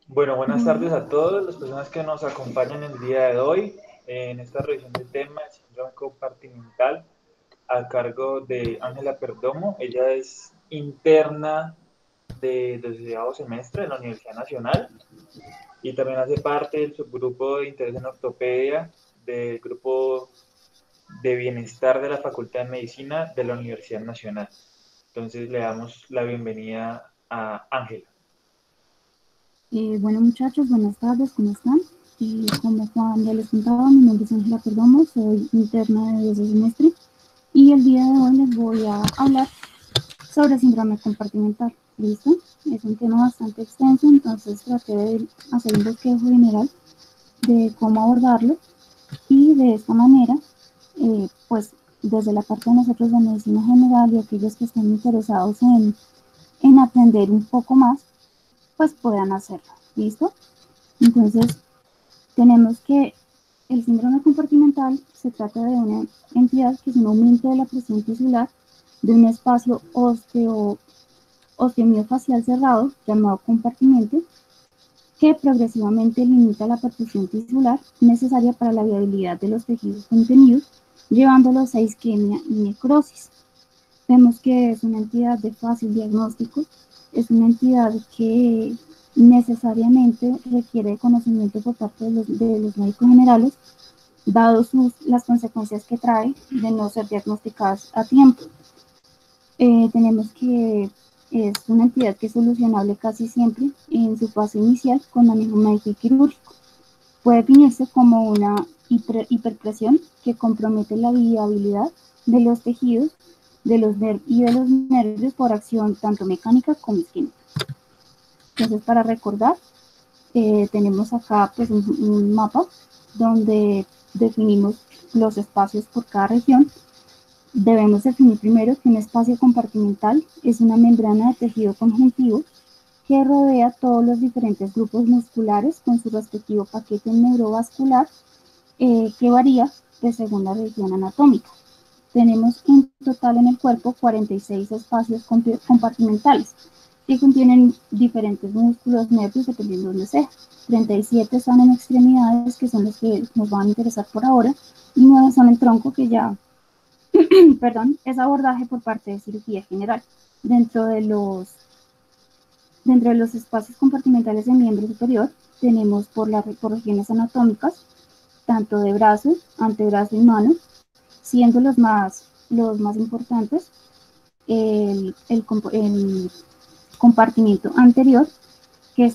Bueno, buenas tardes a todas las personas que nos acompañan el día de hoy en esta revisión del tema del síndrome compartimental a cargo de Ángela Perdomo. Ella es interna de 12º semestre de la Universidad Nacional y también hace parte del subgrupo de interés en ortopedia del grupo de bienestar de la Facultad de Medicina de la Universidad Nacional. Entonces le damos la bienvenida a Ángela. Bueno muchachos, buenas tardes, ¿cómo están? Como Juan ya les contaba, mi nombre es Ángela Perdomo, soy interna de ese semestre y el día de hoy les voy a hablar sobre síndrome compartimental. ¿Listo? Es un tema bastante extenso, entonces traté de hacer un bosquejo general de cómo abordarlo y de esta manera, pues desde la parte de nosotros de medicina general y aquellos que estén interesados en aprender un poco más, pues puedan hacerlo. ¿Listo? Entonces, tenemos que el síndrome compartimental se trata de una entidad que es un aumento de la presión tisular de un espacio osteomiofacial cerrado llamado compartimento que progresivamente limita la perfusión tisular necesaria para la viabilidad de los tejidos contenidos, llevándolos a isquemia y necrosis. Vemos que es una entidad de fácil diagnóstico, es una entidad que necesariamente requiere conocimiento por parte de los médicos generales, dado las consecuencias que trae de no ser diagnosticadas a tiempo. Tenemos que es una entidad que es solucionable casi siempre en su fase inicial con manejo médico y quirúrgico. Puede definirse como una hiperpresión que compromete la viabilidad de los tejidos y de los nervios por acción tanto mecánica como isquémica. Entonces, para recordar, tenemos acá pues un mapa donde definimos los espacios por cada región. Debemos definir primero que un espacio compartimental es una membrana de tejido conjuntivo que rodea todos los diferentes grupos musculares con su respectivo paquete neurovascular que varía de según la región anatómica. Tenemos en total en el cuerpo 46 espacios compartimentales que contienen diferentes músculos, nervios, dependiendo de donde sea. 37 están en extremidades, que son los que nos van a interesar por ahora, y 9 son en tronco, que ya, perdón, es abordaje por parte de cirugía general. Dentro de los espacios compartimentales del miembro superior, tenemos por regiones anatómicas, tanto de brazo, antebrazo y mano, siendo los más importantes el compartimiento anterior, que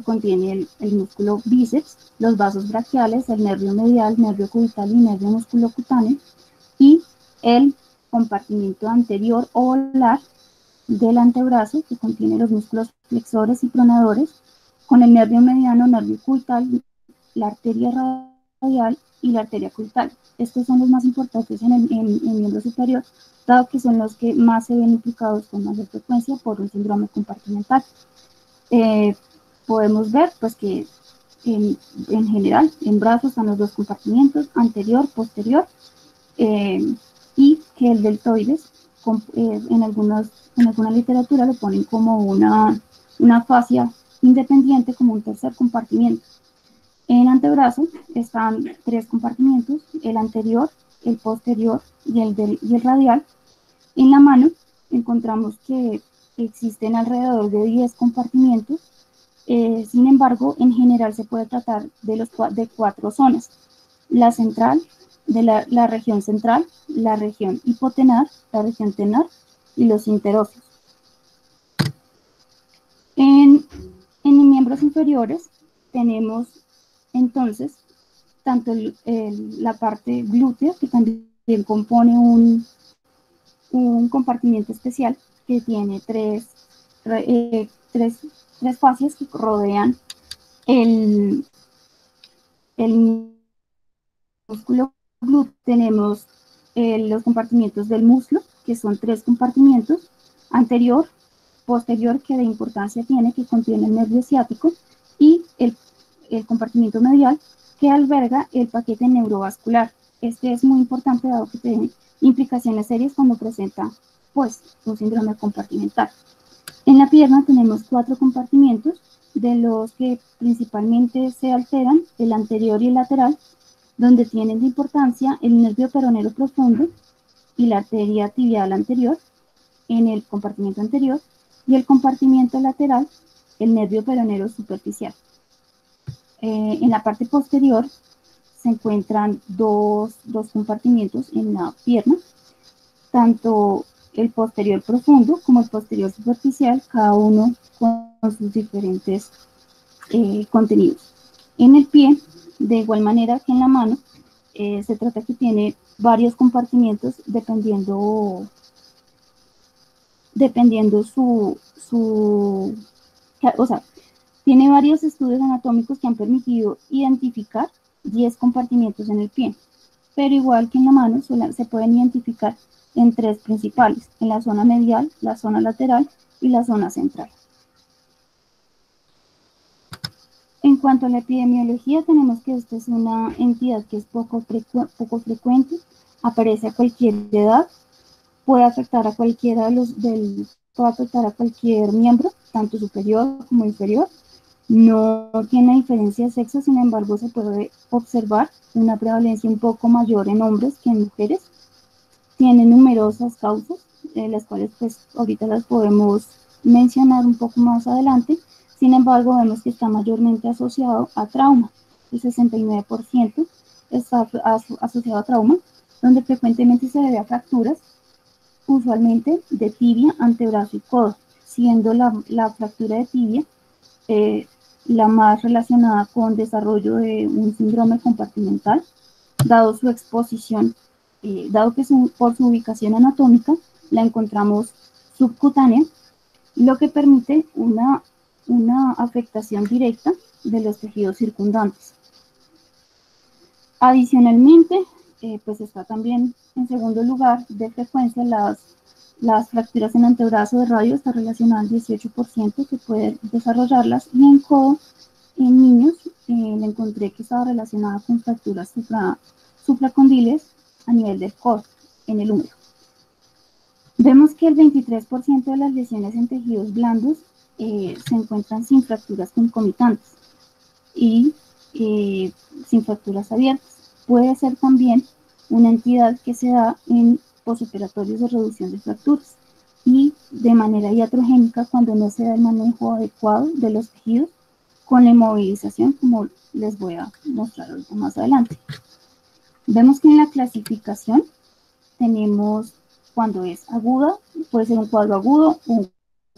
contiene el músculo bíceps, los vasos braquiales, el nervio medial, nervio cubital y nervio musculocutáneo, y el compartimiento anterior o volar del antebrazo, que contiene los músculos flexores y pronadores, con el nervio mediano, nervio cubital, la arteria radial y la arteria cubital. Estos son los más importantes en el miembro superior, dado que son los que más se ven implicados con mayor frecuencia por un síndrome compartimental. Podemos ver pues que en general en brazos están los dos compartimientos, anterior, posterior, y que el deltoides en alguna literatura lo ponen como una fascia independiente, como un tercer compartimiento. En antebrazo están 3 compartimientos, el anterior, el posterior y el radial. En la mano encontramos que existen alrededor de 10 compartimientos. Sin embargo, en general se puede tratar de 4 zonas: la central, la región central, la región hipotenar, la región tenar y los interóseos. En, en miembros inferiores tenemos entonces tanto la parte glútea, que también compone un compartimiento especial que tiene tres fascias que rodean el, el músculo glúteo. Tenemos los compartimientos del muslo, que son 3 compartimientos: anterior, posterior, que de importancia tiene, que contiene el nervio ciático, y el compartimiento medial, que alberga el paquete neurovascular. Este es muy importante, dado que tiene implicaciones serias cuando presenta pues un síndrome compartimental. En la pierna tenemos 4 compartimientos, de los que principalmente se alteran, el anterior y el lateral, donde tienen de importancia el nervio peronero profundo y la arteria tibial anterior en el compartimiento anterior, y el compartimiento lateral, el nervio peronero superficial. En la parte posterior se encuentran dos compartimientos en la pierna, tanto el posterior profundo como el posterior superficial, cada uno con sus diferentes contenidos. En el pie, de igual manera que en la mano, se trata que tiene varios compartimientos dependiendo o sea, tiene varios estudios anatómicos que han permitido identificar 10 compartimientos en el pie, pero igual que en la mano se pueden identificar en 3 principales, en la zona medial, la zona lateral y la zona central. En cuanto a la epidemiología, tenemos que esta es una entidad que es poco frecuente, aparece a cualquier edad, puede afectar a cualquiera puede afectar a cualquier miembro, tanto superior como inferior. No tiene diferencia de sexo, sin embargo, se puede observar una prevalencia un poco mayor en hombres que en mujeres. Tiene numerosas causas, las cuales pues ahorita las podemos mencionar un poco más adelante. Sin embargo, vemos que está mayormente asociado a trauma. El 69% está asociado a trauma, donde frecuentemente se debe a fracturas, usualmente de tibia, antebrazo y codo, siendo la fractura de tibia la más relacionada con desarrollo de un síndrome compartimental, dado su exposición, dado que por su ubicación anatómica la encontramos subcutánea, lo que permite una afectación directa de los tejidos circundantes. Adicionalmente, pues está también en segundo lugar de frecuencia las fracturas en antebrazo de radio, está relacionada al 18% que puede desarrollarlas, y en codo, en niños, le encontré que estaba relacionada con fracturas supracondiles a nivel del codo, en el húmero. Vemos que el 23% de las lesiones en tejidos blandos se encuentran sin fracturas concomitantes y sin fracturas abiertas. Puede ser también una entidad que se da en posoperatorios de reducción de fracturas y de manera iatrogénica cuando no se da el manejo adecuado de los tejidos con la inmovilización, como les voy a mostrar ahorita más adelante. Vemos que en la clasificación tenemos cuando es aguda, puede ser un cuadro agudo o un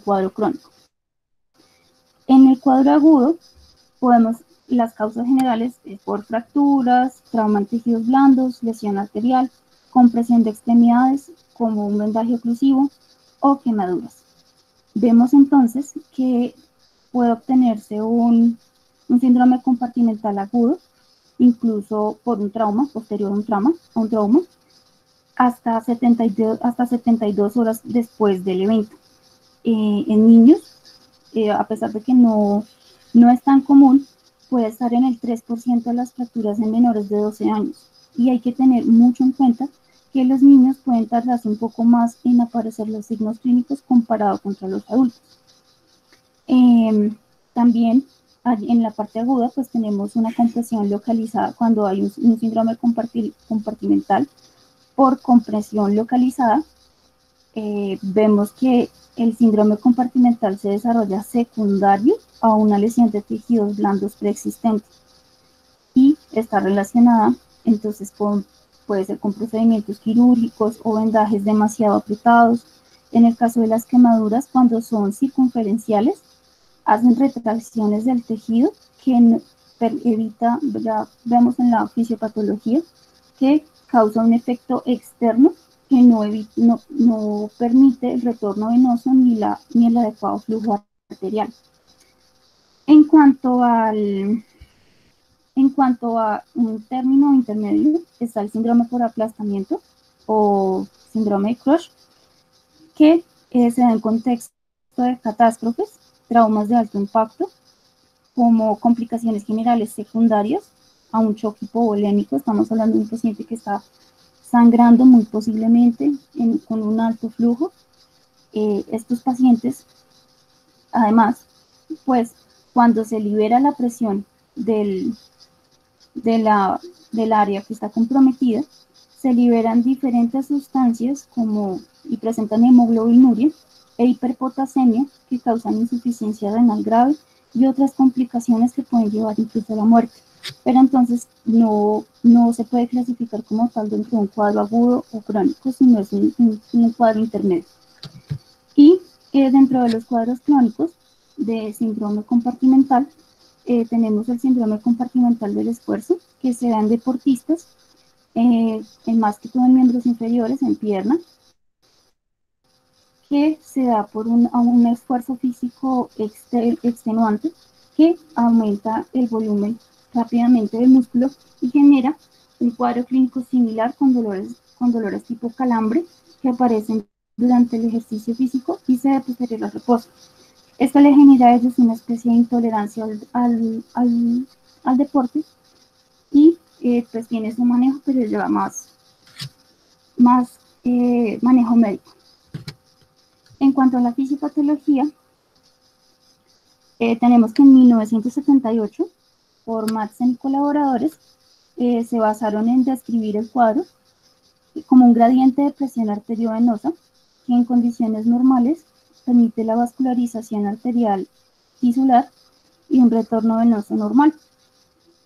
cuadro crónico. En el cuadro agudo podemos, las causas generales es por fracturas, trauma en tejidos blandos, lesión arterial, compresión de extremidades como un vendaje oclusivo o quemaduras. Vemos entonces que puede obtenerse un síndrome compartimental agudo, incluso por un trauma, posterior a un trauma, hasta 72 horas después del evento. En niños, a pesar de que no es tan común, puede estar en el 3% de las fracturas en menores de 12 años. Y hay que tener mucho en cuenta que los niños pueden tardarse un poco más en aparecer los signos clínicos comparado contra los adultos. También en la parte aguda pues tenemos una compresión localizada cuando hay un síndrome compartimental por compresión localizada. Vemos que el síndrome compartimental se desarrolla secundario a una lesión de tejidos blandos preexistente y está relacionada entonces puede ser con procedimientos quirúrgicos o vendajes demasiado apretados. En el caso de las quemaduras, cuando son circunferenciales, hacen retracciones del tejido que evita, ya vemos en la fisiopatología, que causa un efecto externo que no permite el retorno venoso ni el adecuado flujo arterial. En cuanto a un término intermedio, está el síndrome por aplastamiento o síndrome de Crush, que se da en contexto de catástrofes, traumas de alto impacto, como complicaciones generales secundarias a un choque hipovolémico. Estamos hablando de un paciente que está sangrando muy posiblemente con un alto flujo. Estos pacientes, además, pues cuando se libera la presión del área que está comprometida, se liberan diferentes sustancias y presentan hemoglobinuria e hiperpotasemia que causan insuficiencia renal grave y otras complicaciones que pueden llevar incluso a la muerte. Pero entonces no se puede clasificar como tal dentro de un cuadro agudo o crónico, sino es un cuadro intermedio. Y dentro de los cuadros crónicos de síndrome compartimental, tenemos el síndrome compartimental del esfuerzo, que se da en deportistas, en más que todo en miembros inferiores, en pierna, que se da por un esfuerzo físico extenuante que aumenta el volumen rápidamente del músculo y genera un cuadro clínico similar con dolores tipo calambre que aparecen durante el ejercicio físico y se da posterior al reposo. Esto le genera a ellos una especie de intolerancia al deporte y pues tiene su manejo, pero lleva más manejo médico. En cuanto a la fisiopatología, tenemos que en 1978, por Madsen y colaboradores, se basaron en describir el cuadro como un gradiente de presión arteriovenosa que en condiciones normales permite la vascularización arterial tisular y un retorno venoso normal.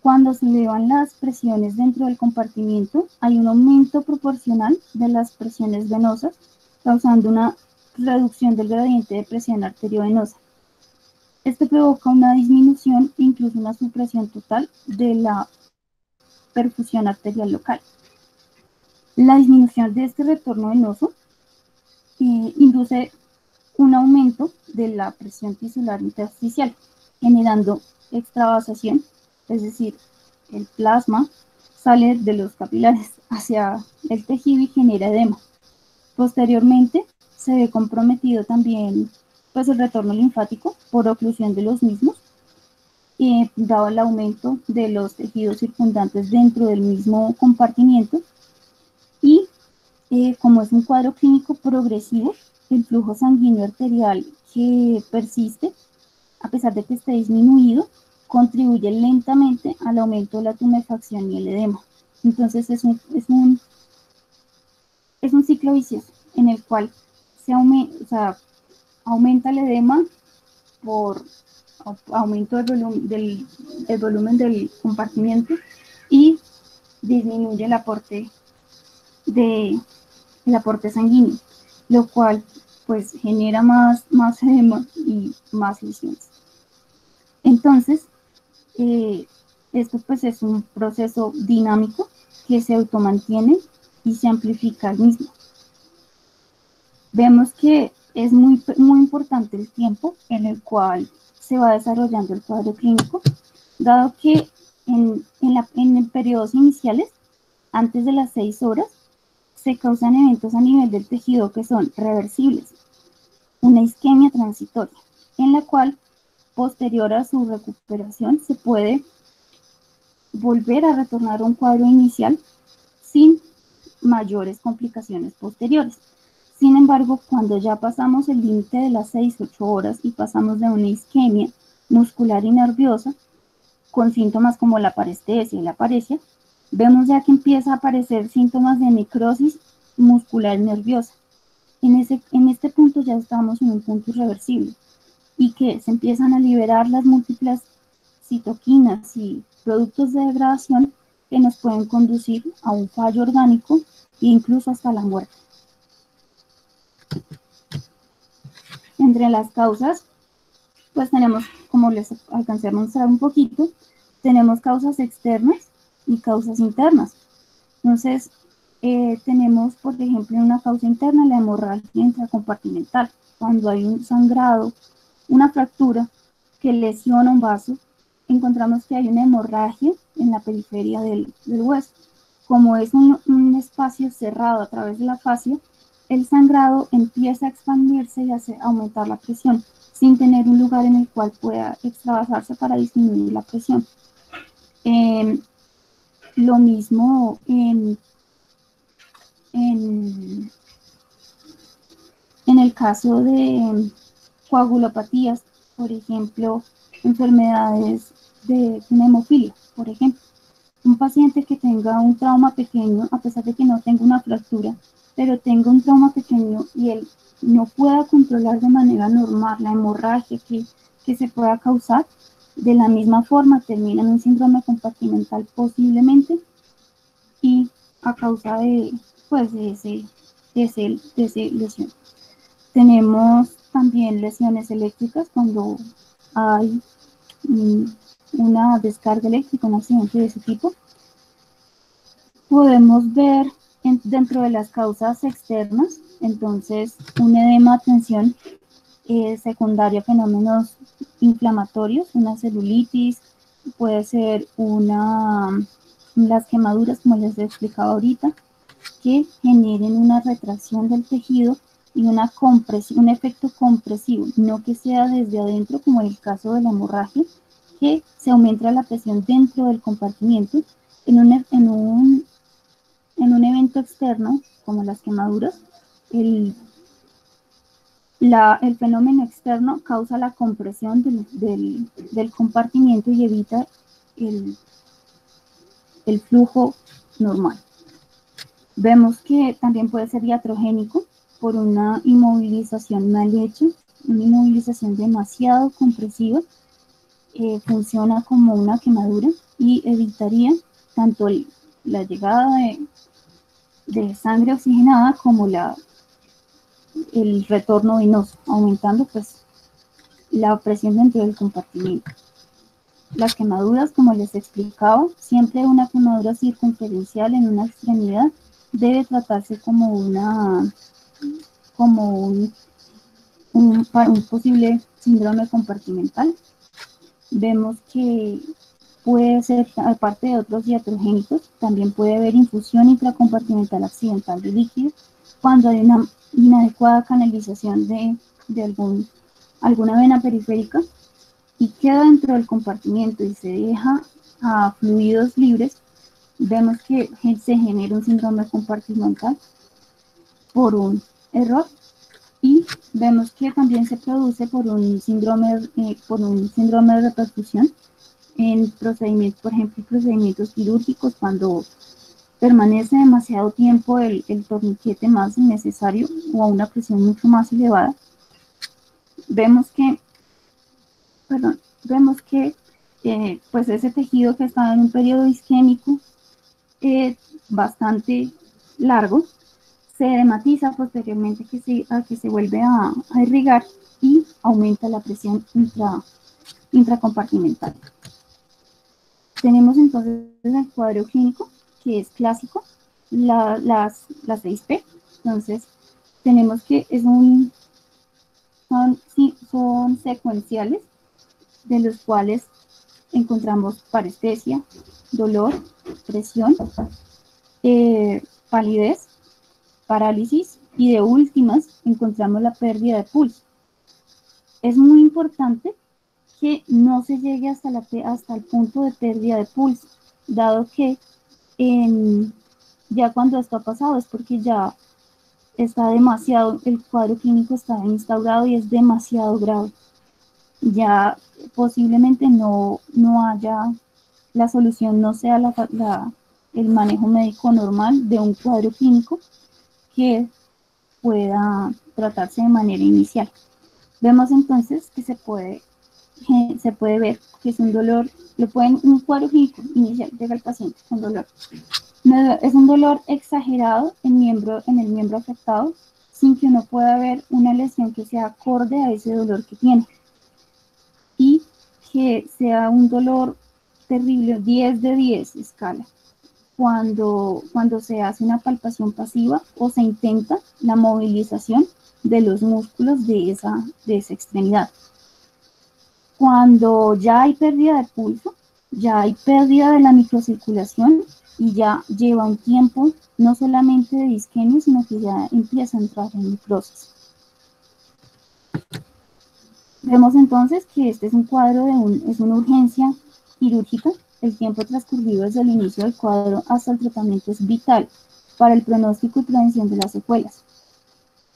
Cuando se elevan las presiones dentro del compartimiento, hay un aumento proporcional de las presiones venosas, causando una reducción del gradiente de presión arteriovenosa. Esto provoca una disminución e incluso una supresión total de la perfusión arterial local. La disminución de este retorno venoso induce un aumento de la presión tisular intersticial, generando extravasación, es decir, el plasma sale de los capilares hacia el tejido y genera edema. Posteriormente, se ve comprometido también pues, el retorno linfático por oclusión de los mismos, dado el aumento de los tejidos circundantes dentro del mismo compartimiento. Y como es un cuadro clínico progresivo, el flujo sanguíneo arterial que persiste, a pesar de que esté disminuido, contribuye lentamente al aumento de la tumefacción y el edema. Entonces es un ciclo vicioso en el cual aumenta el edema por aumento del volumen del compartimiento y disminuye el aporte sanguíneo, lo cual pues genera más edema y más lesiones. Entonces, esto pues es un proceso dinámico que se automantiene y se amplifica al mismo. Vemos que es muy importante el tiempo en el cual se va desarrollando el cuadro clínico, dado que en periodos iniciales, antes de las 6 horas, se causan eventos a nivel del tejido que son reversibles, una isquemia transitoria, en la cual, posterior a su recuperación, se puede volver a retornar a un cuadro inicial sin mayores complicaciones posteriores. Sin embargo, cuando ya pasamos el límite de las 6-8 horas y pasamos de una isquemia muscular y nerviosa, con síntomas como la parestesia y la paresia, vemos ya que empieza a aparecer síntomas de necrosis muscular nerviosa. En este punto ya estamos en un punto irreversible y que se empiezan a liberar las múltiples citoquinas y productos de degradación que nos pueden conducir a un fallo orgánico e incluso hasta la muerte. Entre las causas, pues tenemos, como les alcancé a mostrar un poquito, tenemos causas externas y causas internas. Entonces, tenemos, por ejemplo, una causa interna, la hemorragia intracompartimental, cuando hay un sangrado, una fractura que lesiona un vaso, encontramos que hay una hemorragia en la periferia del hueso. Como es un espacio cerrado a través de la fascia, el sangrado empieza a expandirse y hace aumentar la presión, sin tener un lugar en el cual pueda extravasarse para disminuir la presión. Lo mismo en el caso de coagulopatías, por ejemplo, enfermedades de una hemofilia, por ejemplo. Un paciente que tenga un trauma pequeño, a pesar de que no tenga una fractura, pero tenga un trauma pequeño y él no pueda controlar de manera normal la hemorragia que se pueda causar, de la misma forma termina en un síndrome compartimental posiblemente y a causa de, pues, de ese lesión. Tenemos también lesiones eléctricas cuando hay una descarga eléctrica, un accidente de ese tipo. Podemos ver dentro de las causas externas, entonces, un edema, tensión secundaria a fenómenos inflamatorios, una celulitis, puede ser las quemaduras, como les he explicado ahorita, que generen una retracción del tejido y una compresión, un efecto compresivo, no que sea desde adentro, como en el caso de la hemorragia, que se aumenta la presión dentro del compartimiento en un evento externo, como las quemaduras. El fenómeno externo causa la compresión del compartimiento y evita el flujo normal. Vemos que también puede ser iatrogénico por una inmovilización mal hecha, una inmovilización demasiado compresiva, funciona como una quemadura y evitaría tanto la llegada de sangre oxigenada como el retorno venoso, aumentando pues la presión dentro del compartimiento. Las quemaduras, como les explicaba, siempre una quemadura circunferencial en una extremidad debe tratarse como un posible síndrome compartimental. Vemos que puede ser, aparte de otros iatrogénicos, también puede haber infusión intracompartimental accidental de líquido cuando hay una inadecuada canalización de alguna vena periférica y queda dentro del compartimiento y se deja a fluidos libres. Vemos que se genera un síndrome compartimental por un error y vemos que también se produce por un síndrome de repercusión en procedimientos, por ejemplo, procedimientos quirúrgicos, cuando permanece demasiado tiempo el torniquete más innecesario o a una presión mucho más elevada. Vemos que pues ese tejido que está en un periodo isquémico bastante largo se edematiza posteriormente a que se vuelve a irrigar y aumenta la presión intracompartimental. Tenemos entonces el cuadro clínico, que es clásico, las 6P. Entonces, tenemos que son secuenciales, de los cuales encontramos parestesia, dolor, presión, palidez, parálisis y de últimas encontramos la pérdida de pulso. Es muy importante que no se llegue hasta el punto de pérdida de pulso, dado que ya cuando esto ha pasado es porque ya está demasiado, el cuadro clínico está instaurado y es demasiado grave. Ya posiblemente no haya, la solución no sea el manejo médico normal de un cuadro clínico que pueda tratarse de manera inicial. Vemos entonces que se puede ver que es un dolor, un cuadro clínico inicial, llega el paciente con dolor. Es un dolor exagerado en el miembro afectado, sin que uno pueda ver una lesión que sea acorde a ese dolor que tiene. Y que sea un dolor terrible, 10 de 10 escala, cuando se hace una palpación pasiva o se intenta la movilización de los músculos de esa extremidad. Cuando ya hay pérdida de pulso, ya hay pérdida de la microcirculación y ya lleva un tiempo no solamente de isquemia, sino que ya empieza a entrar en necrosis. Vemos entonces que este es un cuadro es una urgencia quirúrgica. El tiempo transcurrido desde el inicio del cuadro hasta el tratamiento es vital para el pronóstico y prevención de las secuelas.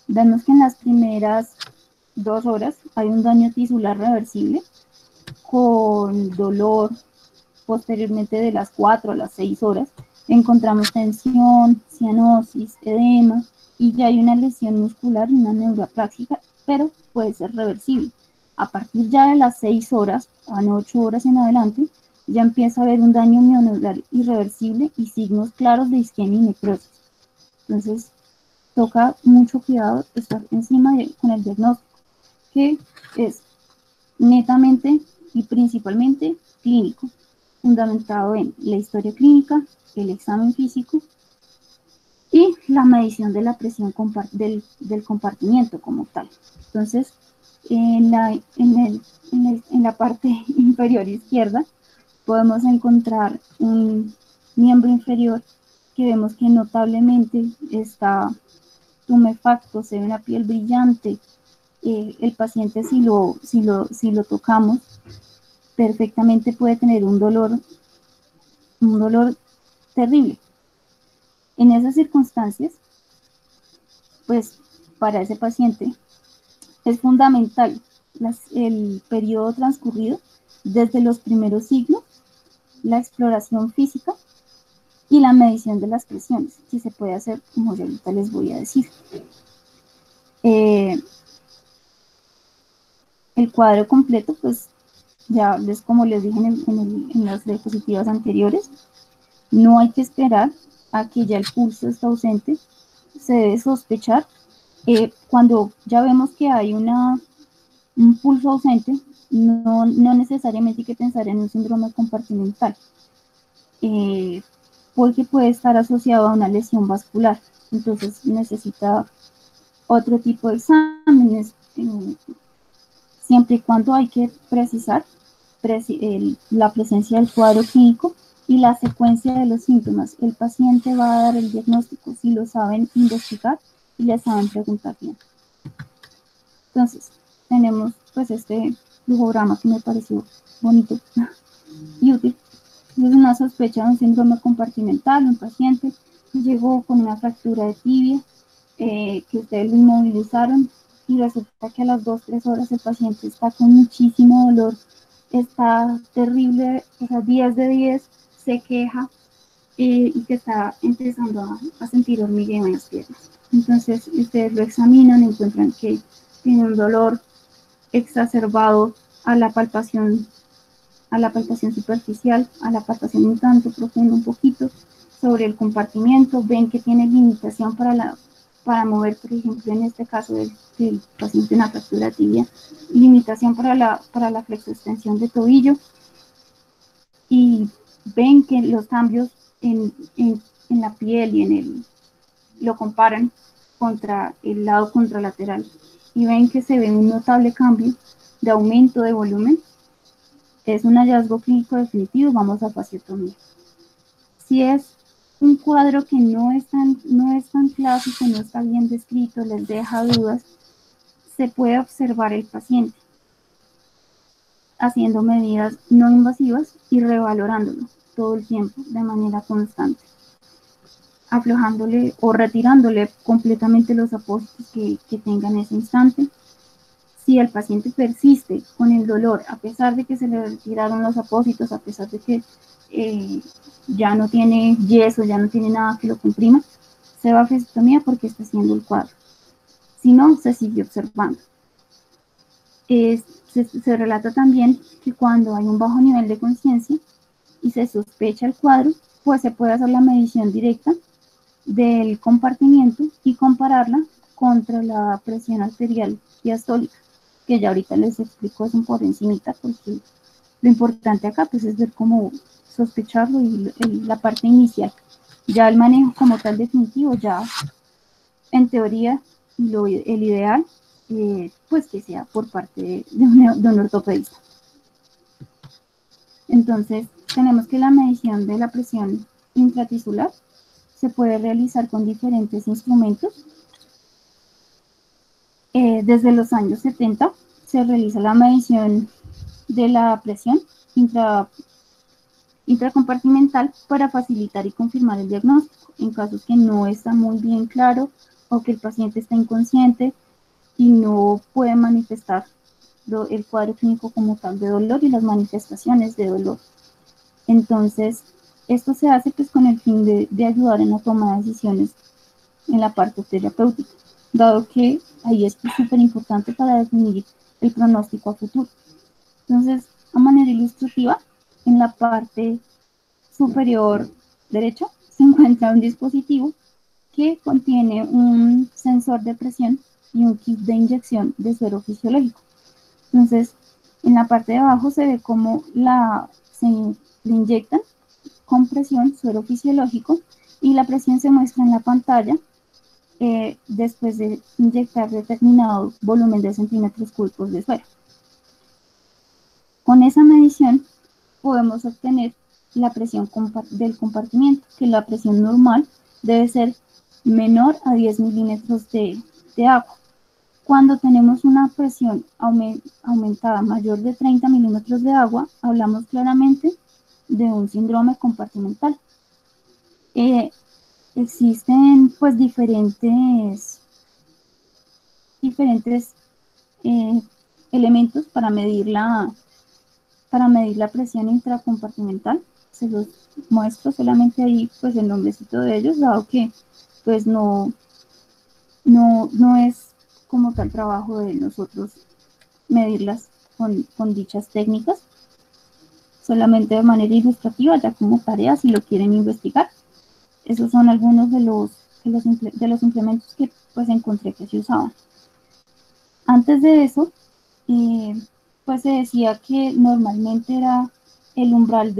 Vemos que en las primeras 2 horas hay un daño tisular reversible con dolor posteriormente de las 4 a las 6 horas, encontramos tensión, cianosis, edema, y ya hay una lesión muscular, una neuroplasia, pero puede ser reversible. A partir ya de las 6 horas, a 8 horas en adelante, ya empieza a haber un daño mioneural irreversible y signos claros de isquemia y necrosis. Entonces, toca mucho cuidado estar encima con el diagnóstico, que es netamente y principalmente clínico, fundamentado en la historia clínica, el examen físico y la medición de la presión del compartimiento como tal. Entonces, en la parte inferior izquierda podemos encontrar un miembro inferior que vemos que notablemente está tumefacto, se ve una piel brillante. El paciente, si lo tocamos, perfectamente puede tener un dolor terrible. En esas circunstancias, pues para ese paciente es fundamental el periodo transcurrido desde los primeros signos, la exploración física y la medición de las presiones, si se puede hacer, como yo ahorita les voy a decir. El cuadro completo, pues ya como les dije en las diapositivas anteriores, no hay que esperar a que ya el pulso está ausente, se debe sospechar. Cuando ya vemos que hay un pulso ausente, no necesariamente hay que pensar en un síndrome compartimental, porque puede estar asociado a una lesión vascular, entonces necesita otro tipo de exámenes, siempre y cuando hay que precisar la presencia del cuadro clínico y la secuencia de los síntomas. El paciente va a dar el diagnóstico si lo saben investigar y le saben preguntar bien. Entonces, tenemos pues este flujograma que me pareció bonito y útil. Es una sospecha de un síndrome compartimental, un paciente que llegó con una fractura de tibia, que ustedes lo inmovilizaron y resulta que a las 2-3 horas el paciente está con muchísimo dolor, está terrible, o sea, 10 de 10, se queja y que está empezando a sentir hormigueo en las piernas. Entonces, ustedes lo examinan, encuentran que tiene un dolor exacerbado a la palpación superficial, a la palpación un tanto profunda, un poquito, sobre el compartimiento. Ven que tiene limitación para mover, por ejemplo, en este caso del paciente una fractura tibia, limitación para la flexoextensión de tobillo, y ven que los cambios en la piel y lo comparan contra el lado contralateral y ven que se ve un notable cambio de aumento de volumen. Es un hallazgo clínico definitivo, vamos a fasciotomía. Si es un cuadro que no es tan clásico, no está bien descrito, les deja dudas, se puede observar el paciente haciendo medidas no invasivas y revalorándolo todo el tiempo de manera constante, aflojándole o retirándole completamente los apósitos que tenga en ese instante. Si el paciente persiste con el dolor, a pesar de que se le retiraron los apósitos, a pesar de que ya no tiene yeso, ya no tiene nada que lo comprima, se va a fasciotomía porque está haciendo el cuadro. Si no, se sigue observando. Se relata también que cuando hay un bajo nivel de conciencia y se sospecha el cuadro, pues se puede hacer la medición directa del compartimiento y compararla contra la presión arterial diastólica, que ya ahorita les explico eso por encimita, porque lo importante acá pues es ver cómo sospecharlo y la parte inicial. Ya el manejo como tal definitivo, ya en teoría el ideal, pues que sea por parte de un ortopedista. Entonces tenemos que la medición de la presión intratisular se puede realizar con diferentes instrumentos. Desde los años 70 se realiza la medición de la presión intracompartimental para facilitar y confirmar el diagnóstico en casos que no está muy bien claro o que el paciente está inconsciente y no puede manifestar el cuadro clínico como tal de dolor y las manifestaciones de dolor. Entonces, esto se hace pues con el fin de ayudar en la toma de decisiones en la parte terapéutica, dado que ahí es súper importante para definir el pronóstico a futuro. Entonces, a manera ilustrativa, en la parte superior derecha se encuentra un dispositivo que contiene un sensor de presión y un kit de inyección de suero fisiológico. Entonces, en la parte de abajo se ve cómo se le inyectan con presión suero fisiológico y la presión se muestra en la pantalla después de inyectar determinado volumen de centímetros cúbicos de suero. Con esa medición podemos obtener la presión del compartimiento, que la presión normal debe ser menor a 10 milímetros de agua. Cuando tenemos una presión aumentada mayor de 30 milímetros de agua, hablamos claramente de un síndrome compartimental. Existen pues diferentes elementos para medir la presión intracompartimental. Se los muestro solamente ahí pues el nombrecito de ellos, dado que pues no es como tal trabajo de nosotros medirlas con dichas técnicas, solamente de manera ilustrativa, ya como tarea si lo quieren investigar. Esos son algunos de los implementos que pues encontré que se usaban. Antes de eso, pues se decía que normalmente era el umbral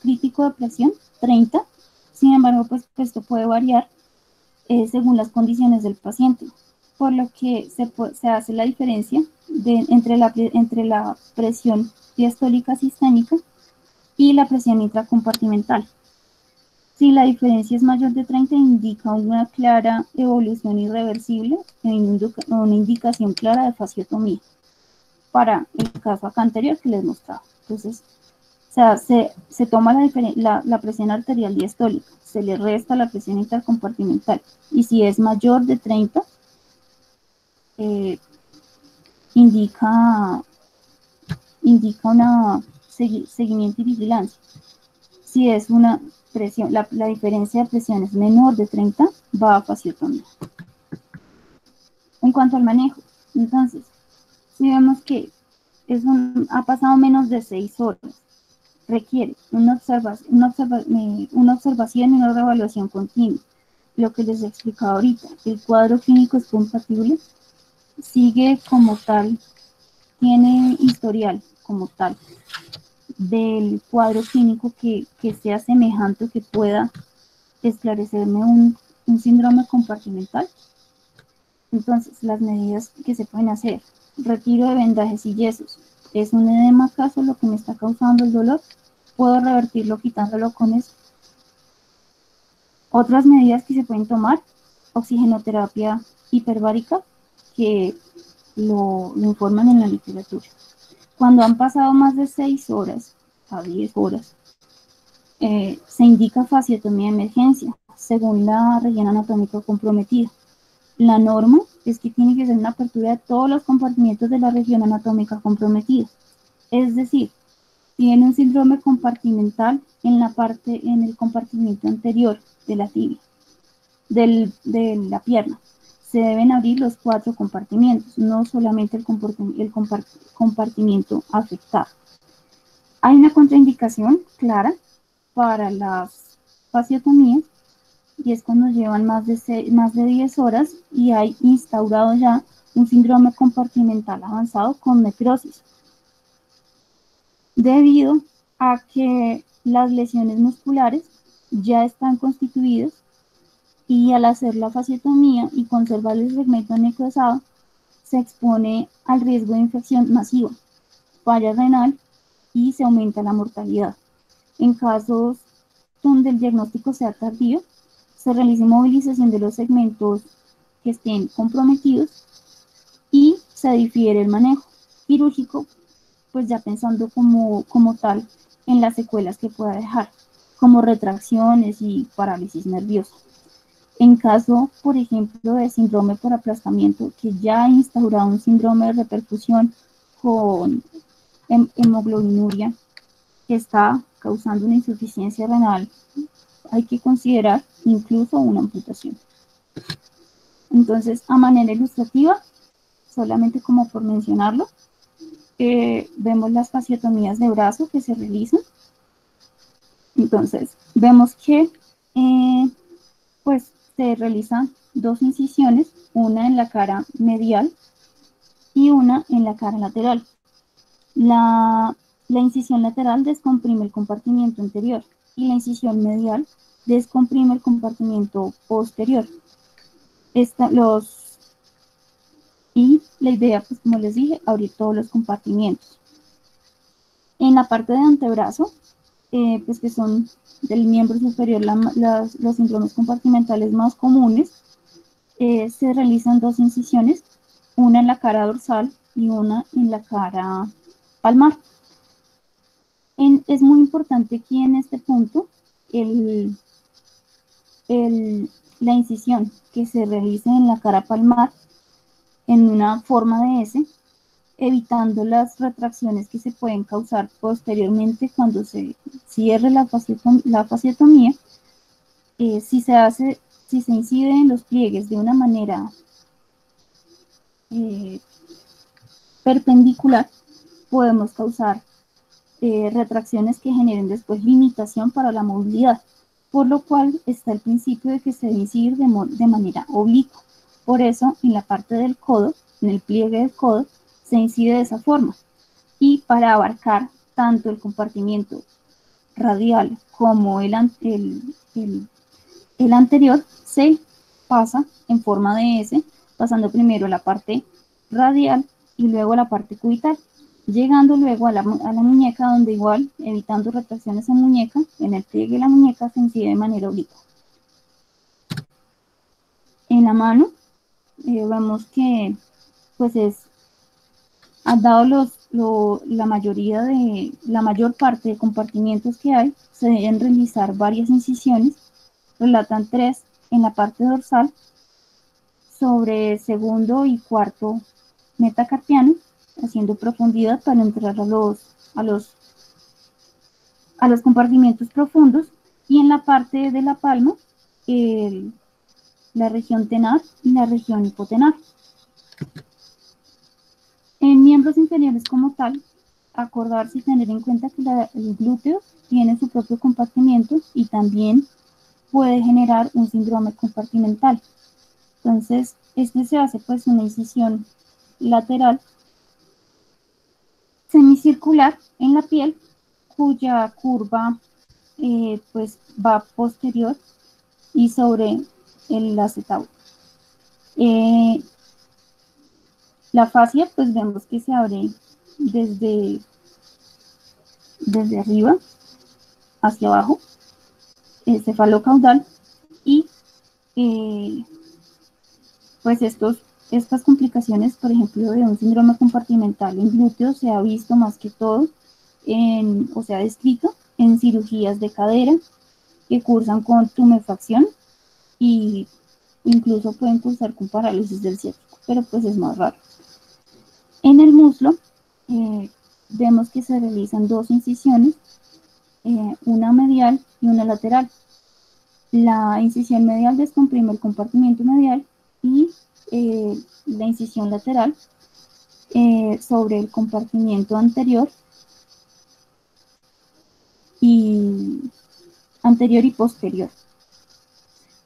crítico de presión 30, sin embargo, pues esto puede variar según las condiciones del paciente, por lo que se hace la diferencia entre la presión diastólica sistémica y la presión intracompartimental. Si la diferencia es mayor de 30, indica una clara evolución irreversible o una indicación clara de fasciotomía, para el caso acá anterior que les mostraba. Entonces, se toma la presión arterial diastólica, se le resta la presión intercompartimental, y si es mayor de 30, indica una seguimiento y vigilancia. Si es una presión, la diferencia de presión es menor de 30, va a fasciotomía. En cuanto al manejo, entonces, si vemos que ha pasado menos de 6 horas, requiere una observación y una reevaluación continua. Lo que les he explicado ahorita, el cuadro clínico es compatible, sigue como tal, tiene historial como tal del cuadro clínico que sea semejante o que pueda esclarecerme un síndrome compartimental. Entonces, las medidas que se pueden hacer: retiro de vendajes y yesos. ¿Es un edema acaso lo que me está causando el dolor? ¿Puedo revertirlo quitándolo con eso? Otras medidas que se pueden tomar: oxigenoterapia hiperbárica, que lo informan en la literatura. Cuando han pasado más de 6 horas a 10 horas, se indica fasciotomía de emergencia, según la región anatómica comprometida. La norma es que tiene que ser una apertura de todos los compartimientos de la región anatómica comprometida. Es decir, tiene un síndrome compartimental en el compartimiento anterior de la tibia, de la pierna. Se deben abrir los 4 compartimientos, no solamente el compartimiento afectado. Hay una contraindicación clara para las fasciotomías, y es cuando llevan más de 10 horas y hay instaurado ya un síndrome compartimental avanzado con necrosis, debido a que las lesiones musculares ya están constituidas, y al hacer la fasciotomía y conservar el segmento necrosado, se expone al riesgo de infección masiva, falla renal, y se aumenta la mortalidad. En casos donde el diagnóstico sea tardío, se realiza inmovilización de los segmentos que estén comprometidos y se difiere el manejo quirúrgico, pues ya pensando como tal en las secuelas que pueda dejar, como retracciones y parálisis nerviosa. En caso, por ejemplo, de síndrome por aplastamiento, que ya ha instaurado un síndrome de repercusión con hemoglobinuria, que está causando una insuficiencia renal, hay que considerar incluso una amputación. Entonces, a manera ilustrativa, solamente como por mencionarlo, vemos las fasciotomías de brazo que se realizan. Entonces, vemos que pues se realizan dos incisiones, una en la cara medial y una en la cara lateral. La incisión lateral descomprime el compartimiento anterior y la incisión medial descomprime el compartimiento posterior. Y la idea, pues como les dije, abrir todos los compartimientos. En la parte de antebrazo, pues que son del miembro superior los síndromes compartimentales más comunes, se realizan dos incisiones, una en la cara dorsal y una en la cara palmar. Es muy importante aquí en este punto la incisión que se realice en la cara palmar en una forma de S, evitando las retracciones que se pueden causar posteriormente cuando se cierre la fasciotomía. Si se incide en los pliegues de una manera perpendicular, podemos causar retracciones que generen después limitación para la movilidad, por lo cual está el principio de que se debe incidir de manera oblicua. Por eso, en la parte del codo, en el pliegue del codo, se incide de esa forma. Y para abarcar tanto el compartimiento radial como el anterior, se pasa en forma de S, pasando primero la parte radial y luego la parte cubital, llegando luego a la muñeca, donde igual, evitando retracciones en muñeca, en el pliegue de la muñeca se incide de manera oblicua. En la mano, vemos que pues ha dado la mayor parte de compartimientos que hay, se deben realizar varias incisiones, relatan 3 en la parte dorsal, sobre segundo y cuarto metacarpiano, haciendo profundidad para entrar a los compartimientos profundos, y en la parte de la palma, la región tenar y la región hipotenar. En miembros inferiores como tal, acordarse y tener en cuenta que el glúteo tiene su propio compartimiento y también puede generar un síndrome compartimental. Entonces, se hace pues una incisión lateral semicircular en la piel, cuya curva pues va posterior y sobre el acetábulo. La fascia, pues vemos que se abre desde arriba hacia abajo, cefalocaudal, y pues estas complicaciones, por ejemplo, de un síndrome compartimental en glúteos, se ha visto más que todo, o se ha descrito en cirugías de cadera que cursan con tumefacción y incluso pueden cursar con parálisis del ciático, pero pues es más raro. En el muslo, vemos que se realizan dos incisiones, una medial y una lateral. La incisión medial descomprime el compartimiento medial y la incisión lateral sobre el compartimiento anterior y posterior.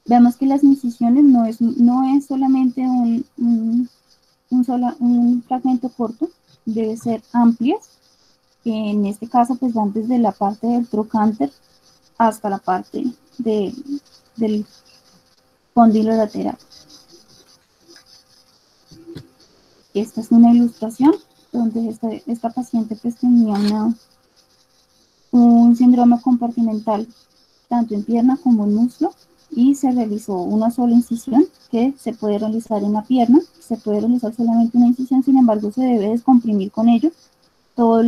Vemos que las incisiones no es solamente un fragmento corto, debe ser amplias, que en este caso pues van desde la parte del trocánter hasta la parte del cóndilo lateral. Esta es una ilustración donde esta paciente pues tenía un síndrome compartimental tanto en pierna como en muslo, y se realizó una sola incisión que se puede realizar en la pierna, se puede realizar solamente una incisión, sin embargo se debe descomprimir con ello todos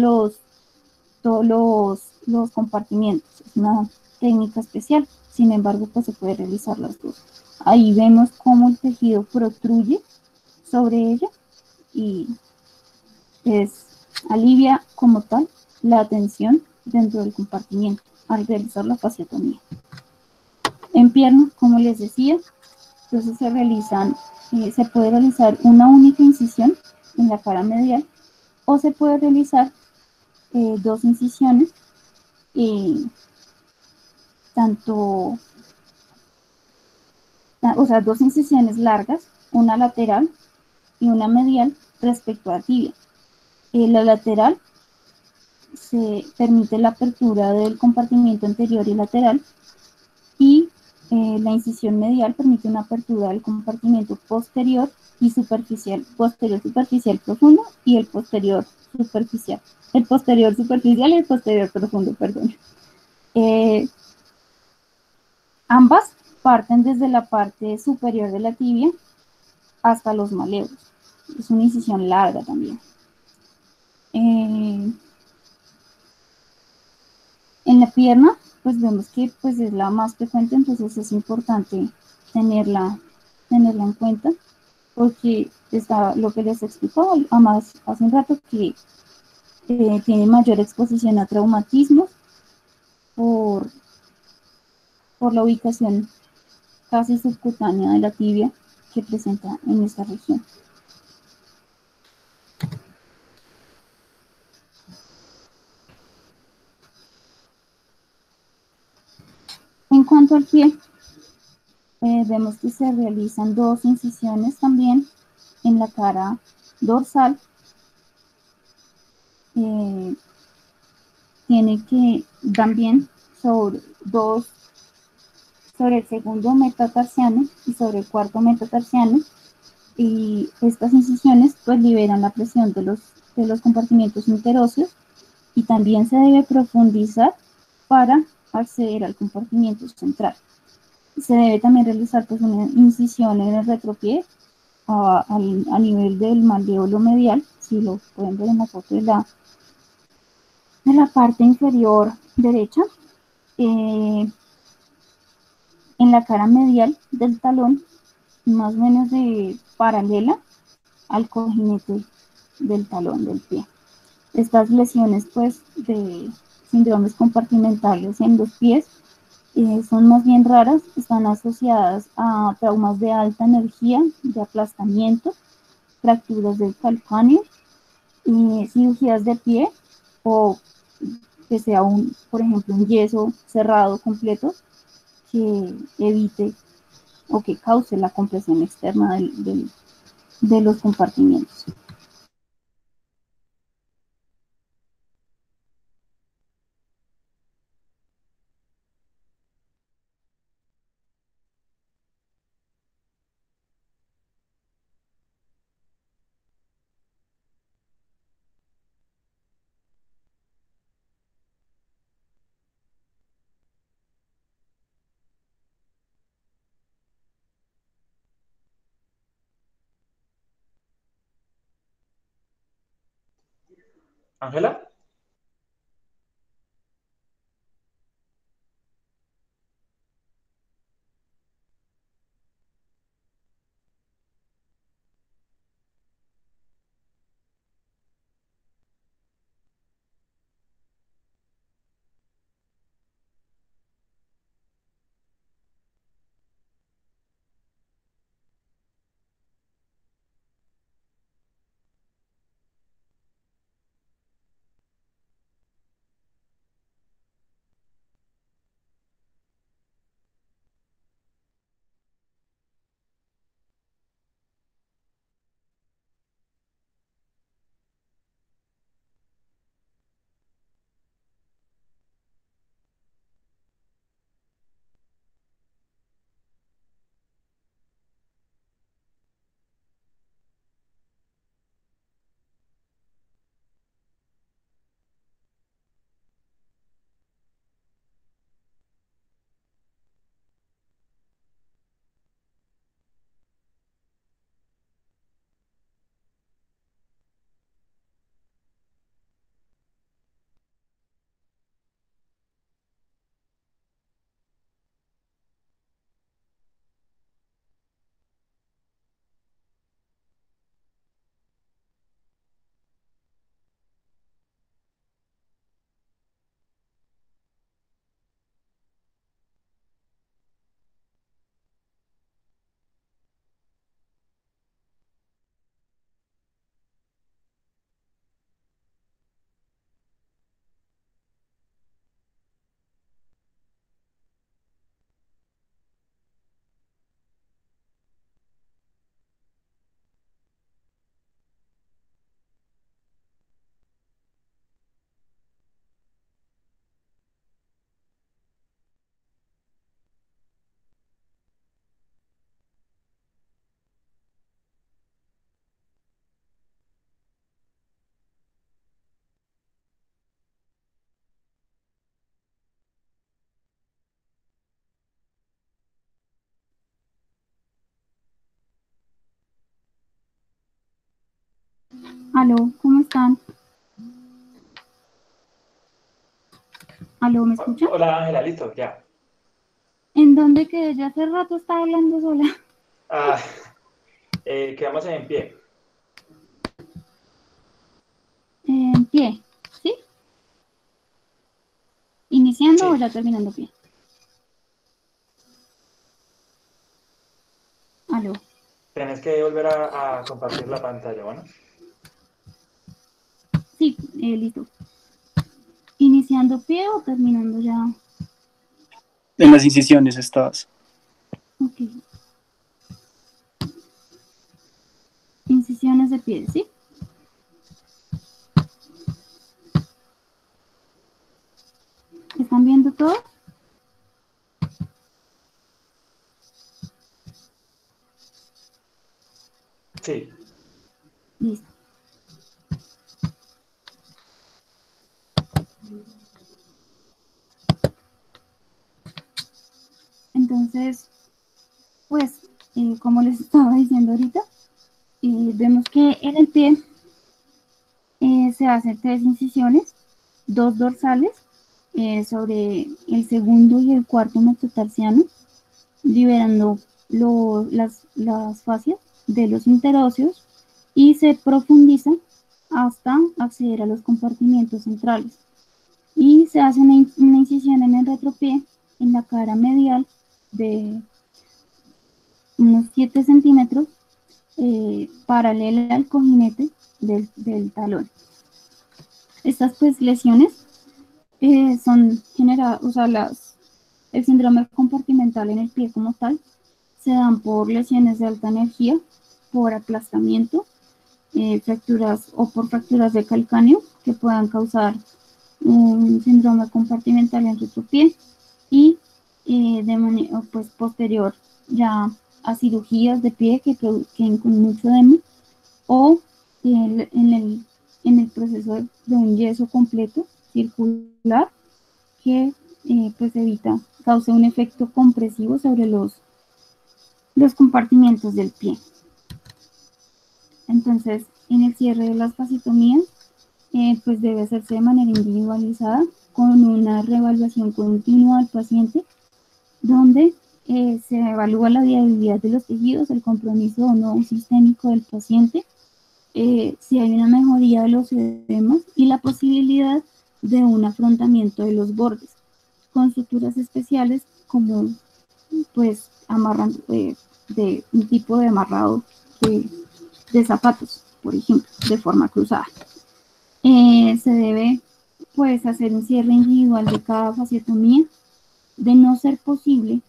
los compartimientos. Es una técnica especial, sin embargo pues se puede realizar las dos Ahí vemos cómo el tejido protruye sobre ella y alivia como tal la tensión dentro del compartimiento al realizar la fasciotomía. En pierna, como les decía, entonces se puede realizar una única incisión en la cara medial o se puede realizar dos incisiones, tanto, o sea, dos incisiones largas, una lateral y una medial respecto a la tibia. La lateral se permite la apertura del compartimiento anterior y lateral y la incisión medial permite una apertura del compartimiento posterior y posterior superficial profundo y el posterior superficial. El posterior superficial y el posterior profundo, perdón. Ambas parten desde la parte superior de la tibia hasta los maleolos. Es una incisión larga también. En la pierna, pues vemos que pues, es la más frecuente, entonces es importante tenerla en cuenta, porque está lo que les explicó además hace un rato, que tiene mayor exposición a traumatismos por, por la ubicación casi subcutánea de la tibia que presenta en esta región. En cuanto al pie, vemos que se realizan dos incisiones también en la cara dorsal. Tiene que también sobre el segundo metatarsiano y sobre el cuarto metatarsiano, y estas incisiones pues liberan la presión de los compartimientos interóseos y también se debe profundizar para acceder al compartimiento central. Se debe también realizar pues una incisión en el retropié a nivel del malleolo medial, si lo pueden ver en la foto de la parte inferior derecha, en la cara medial del talón, más o menos paralela al cojinete del talón del pie. Estas lesiones pues de síndromes compartimentales en los pies son más bien raras, están asociadas a traumas de alta energía, de aplastamiento, fracturas del calcáneo, cirugías de pie o que sea por ejemplo, un yeso cerrado completo que evite o que cause la compresión externa de los compartimientos. Ángela. Aló, ¿cómo están? Aló, ¿me escuchan? Hola Ángela, listo, ya. ¿En dónde quedé? Ya hace rato estaba hablando sola. Ah, quedamos en pie. En pie, ¿sí? ¿Iniciando o Sí, ya terminando pie? Aló, tenés que volver a compartir la pantalla, ¿bueno? sí, listo. ¿Iniciando pie o terminando ya? En las incisiones estabas. Ok. Incisiones de pie, ¿sí? ¿Están viendo todo? Sí, Listo. Entonces, pues, como les estaba diciendo ahorita, vemos que en el pie se hacen 3 incisiones, 2 dorsales, sobre el segundo y el cuarto metatarsiano, liberando las fascias de los interóseos y se profundiza hasta acceder a los compartimientos centrales. Y se hace una incisión en el retropié, en la cara medial de unos 7 centímetros, paralela al cojinete del talón. Estas pues lesiones son generadas, o sea, el síndrome compartimental en el pie como tal, se dan por lesiones de alta energía, por aplastamiento, fracturas o por fracturas de calcáneo que puedan causar un síndrome compartimental en retropié y de manera pues posterior ya a cirugías de pie que queden con mucho edema o en el proceso de un yeso completo circular que pues cause un efecto compresivo sobre los compartimientos del pie. Entonces, en el cierre de las fascitomías, pues debe hacerse de manera individualizada con una reevaluación continua al paciente, donde se evalúa la viabilidad de los tejidos, el compromiso o no sistémico del paciente, si hay una mejoría de los edemas y la posibilidad de un afrontamiento de los bordes, con suturas especiales como pues amarran de un tipo de amarrado de zapatos, por ejemplo, de forma cruzada. Se debe pues hacer un cierre individual de cada fasciotomía. De no ser posible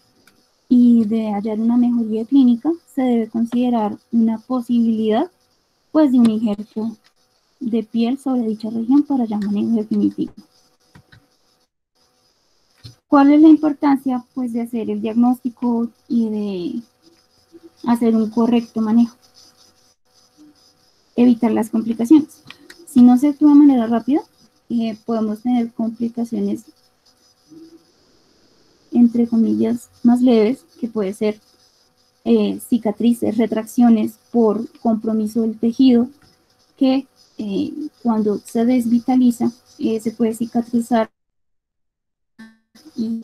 y de hallar una mejoría clínica, se debe considerar una posibilidad pues de un injerto de piel sobre dicha región para ya manejo definitivo. ¿Cuál es la importancia pues de hacer el diagnóstico y de hacer un correcto manejo? Evitar las complicaciones. Si no se actúa de manera rápida, podemos tener complicaciones entre comillas más leves, que puede ser cicatrices, retracciones por compromiso del tejido, que cuando se desvitaliza se puede cicatrizar, y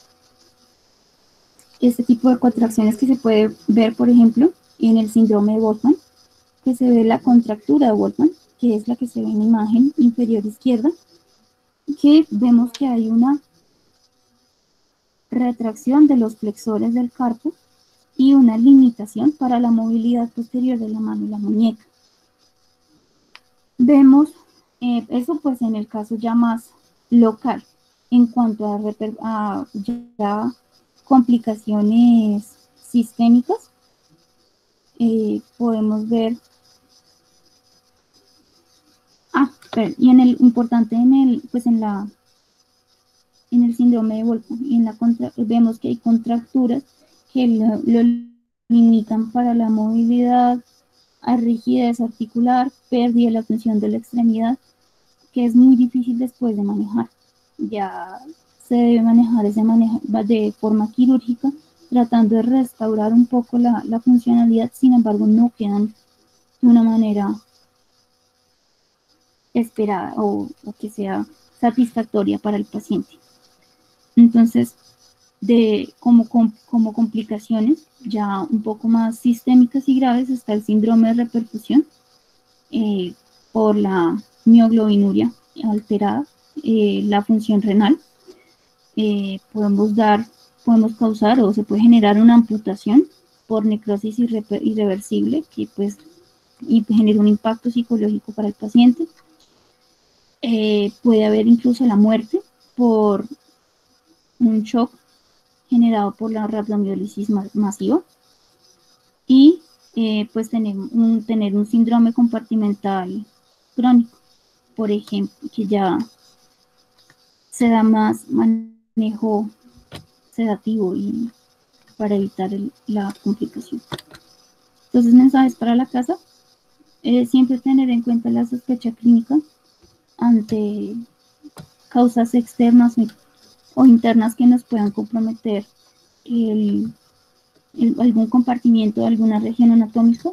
este tipo de contracciones que se puede ver, por ejemplo, en el síndrome de Volkmann, que se ve la contractura de Volkmann, que es la que se ve en la imagen inferior izquierda, que vemos que hay una retracción de los flexores del carpo y una limitación para la movilidad posterior de la mano y la muñeca. Vemos eso pues en el caso ya más local. En cuanto a ya complicaciones sistémicas, podemos ver, y en el importante pues en el síndrome de Volkmann, y vemos que hay contracturas que lo limitan para la movilidad, a rigidez articular, pérdida de la función de la extremidad, que es muy difícil después de manejar. Ya se debe manejar de forma quirúrgica, tratando de restaurar un poco la funcionalidad, sin embargo no quedan de una manera esperada o que sea satisfactoria para el paciente. Entonces, como complicaciones ya un poco más sistémicas y graves está el síndrome de reperfusión por la mioglobinuria alterada, la función renal. Podemos causar o se puede generar una amputación por necrosis irreversible que pues genera un impacto psicológico para el paciente. Puede haber incluso la muerte por un shock generado por la rhabdomiólisis masiva y pues tener un síndrome compartimental crónico, por ejemplo, que ya se da más manejo sedativo y para evitar la complicación. Entonces, mensajes para la casa, siempre tener en cuenta la sospecha clínica ante causas externas o internas que nos puedan comprometer algún compartimiento de alguna región anatómica.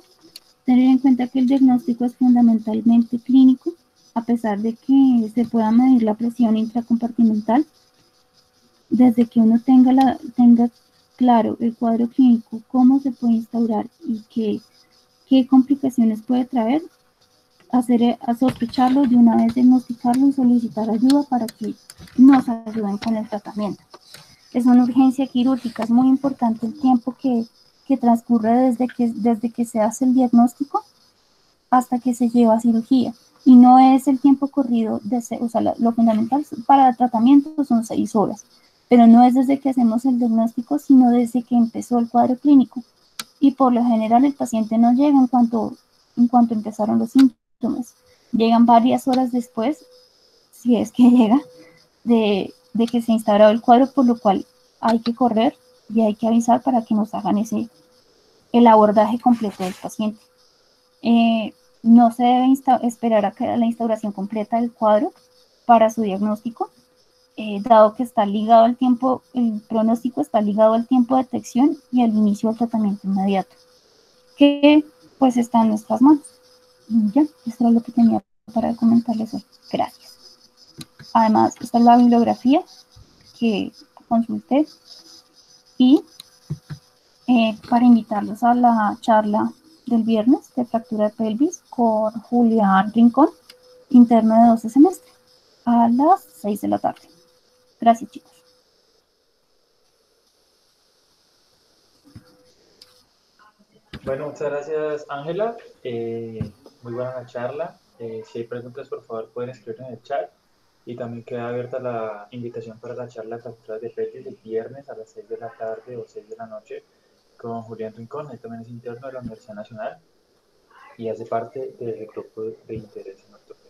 Tener en cuenta que el diagnóstico es fundamentalmente clínico, a pesar de que se pueda medir la presión intracompartimental. Desde que uno tenga claro el cuadro clínico, cómo se puede instaurar y qué complicaciones puede traer, a sospecharlo de una vez, diagnosticarlo y solicitar ayuda para que nos ayuden con el tratamiento. Es una urgencia quirúrgica, es muy importante el tiempo que transcurre desde que se hace el diagnóstico hasta que se lleva a cirugía. Y no es el tiempo corrido, o sea, lo fundamental para el tratamiento son 6 horas, pero no es desde que hacemos el diagnóstico, sino desde que empezó el cuadro clínico. Y por lo general el paciente no llega en cuanto empezaron los síntomas. Llegan varias horas después, si es que llega, de que se instauró el cuadro, por lo cual hay que correr y hay que avisar para que nos hagan el abordaje completo del paciente. No se debe esperar a la instauración completa del cuadro para su diagnóstico, dado que está ligado al tiempo, el pronóstico está ligado al tiempo de detección y al inicio del tratamiento inmediato, que pues está en nuestras manos. Y ya, esto era lo que tenía para comentarles hoy. Gracias. Además, esta es la bibliografía que consulté y para invitarlos a la charla del viernes de fractura de pelvis con Julián Rincón, interno de 12 semestre, a las 6 de la tarde. Gracias, chicos. Bueno, muchas gracias, Ángela. Muy buena la charla. Si hay preguntas, por favor, pueden escribir en el chat. Y también queda abierta la invitación para la charla de fracturas de pelvis el viernes a las 6 de la tarde o 6 de la noche con Julián Rincón. Él también es interno de la Universidad Nacional y hace parte del grupo de interés en ortopedia.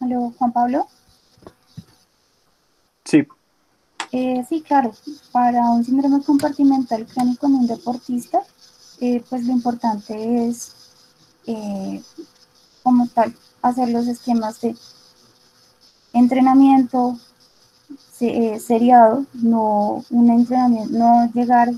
¿Aló, Juan Pablo? Sí. Sí, claro. Para un síndrome compartimental crónico en un deportista, pues lo importante es, como tal, hacer los esquemas de entrenamiento seriado, no llegar